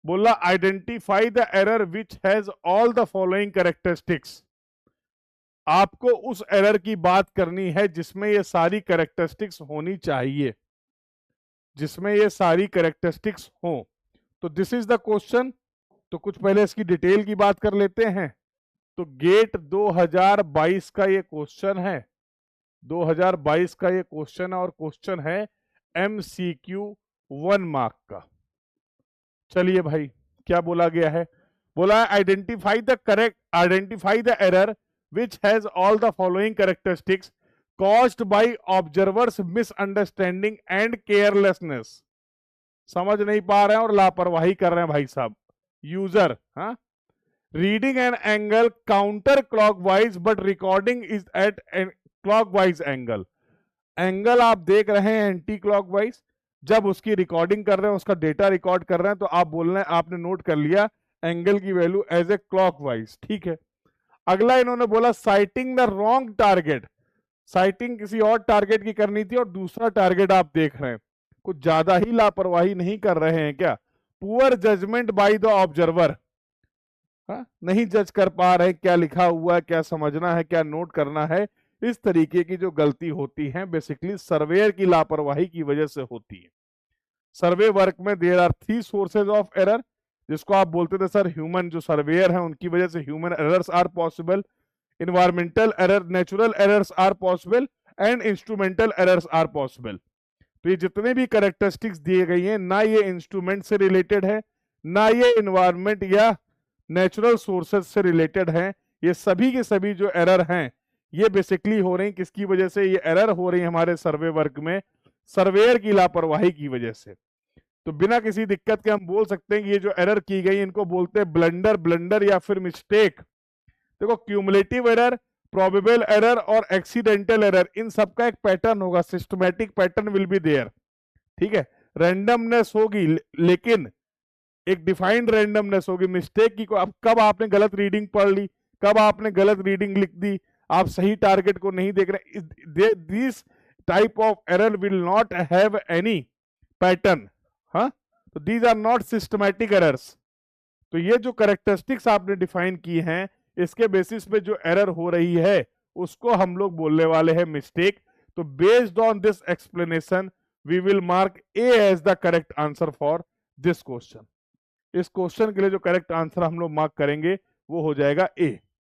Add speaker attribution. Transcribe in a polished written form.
Speaker 1: बोला identify the error which has all the following characteristics. आपको उस एरर की बात करनी है जिसमें ये सारी कैरेक्टरिस्टिक्स होनी चाहिए, जिसमें ये सारी कैरेक्टरिस्टिक्स हो। तो दिस इज द क्वेश्चन। तो कुछ पहले इसकी डिटेल की बात कर लेते हैं। तो गेट 2022 का ये क्वेश्चन है, 2022 का ये क्वेश्चन है और क्वेश्चन है MCQ 1 मार्क का। चलिए भाई, क्या बोला गया है? बोला identify the error which has all the following characteristics caused by observers misunderstanding and carelessness. समझ नहीं पा रहे हैं और लापरवाही कर रहे हैं भाई साहब। यूजर, हाँ, reading an angle counter clockwise but recording is at clockwise angle. Angle आप देख रहे हैं एंटी क्लॉकवाइज, जब उसकी रिकॉर्डिंग कर रहे हैं, उसका डेटा रिकॉर्ड कर रहे हैं, तो आप बोल रहे हैं, आपने नोट कर लिया एंगल की वैल्यू एज ए क्लॉकवाइज, ठीक है। अगला इन्होंने बोला sighting the wrong target. Sighting किसी और टारगेट की करनी थी और दूसरा टारगेट आप देख रहे हैं। कुछ ज्यादा ही लापरवाही नहीं कर रहे हैं क्या? Poor judgment by the observer, नहीं जज कर पा रहे क्या लिखा हुआ है, क्या समझना है, क्या नोट करना है। इस तरीके की जो गलती होती है बेसिकली सर्वेयर की लापरवाही की वजह से होती है। सर्वे वर्क में there are 3 sources of error, जिसको आप बोलते थे सर ह्यूमन, जो सर्वेयर है उनकी वजह से human errors are possible, environmental error, natural errors are possible and instrumental errors are possible. तो ये जितने भी कैरेक्टरिस्टिक्स दिए गई हैं, ना ये इंस्ट्रूमेंट से रिलेटेड है, ना ये इन्वायरमेंट या नेचुरल सोर्सेज से रिलेटेड हैं। ये सभी के सभी जो एरर हैं ये बेसिकली हो रही, किसकी वजह से ये एरर हो रही है हमारे सर्वे वर्क में? सर्वेयर की लापरवाही की वजह से। तो बिना किसी दिक्कत के हम बोल सकते हैं कि ये जो एरर की गई इनको बोलते हैं ब्लंडर या फिर मिस्टेक। देखो, क्यूमुलेटिव एरर, प्रोबेबल एरर और एक्सीडेंटल एरर, इन सबका एक पैटर्न होगा, systematic pattern will be there, ठीक है। रैंडमनेस होगी लेकिन एक डिफाइंड रैंडमनेस होगी। मिस्टेक की अब कब आपने गलत रीडिंग पढ़ ली, कब आपने गलत रीडिंग लिख दी, आप सही टारगेट को नहीं देख रहे, this type of error will not have any pattern, हाँ। तो these are not systematic errors. तो ये जो कैरेक्टरिस्टिक्स आपने डिफाइन की हैं, इसके बेसिस पे जो एरर हो रही है उसको हम लोग बोलने वाले हैं मिस्टेक। तो based on this explanation we will mark A as the correct answer for this question. इस क्वेश्चन के लिए जो करेक्ट आंसर हम लोग मार्क करेंगे वो हो जाएगा ए।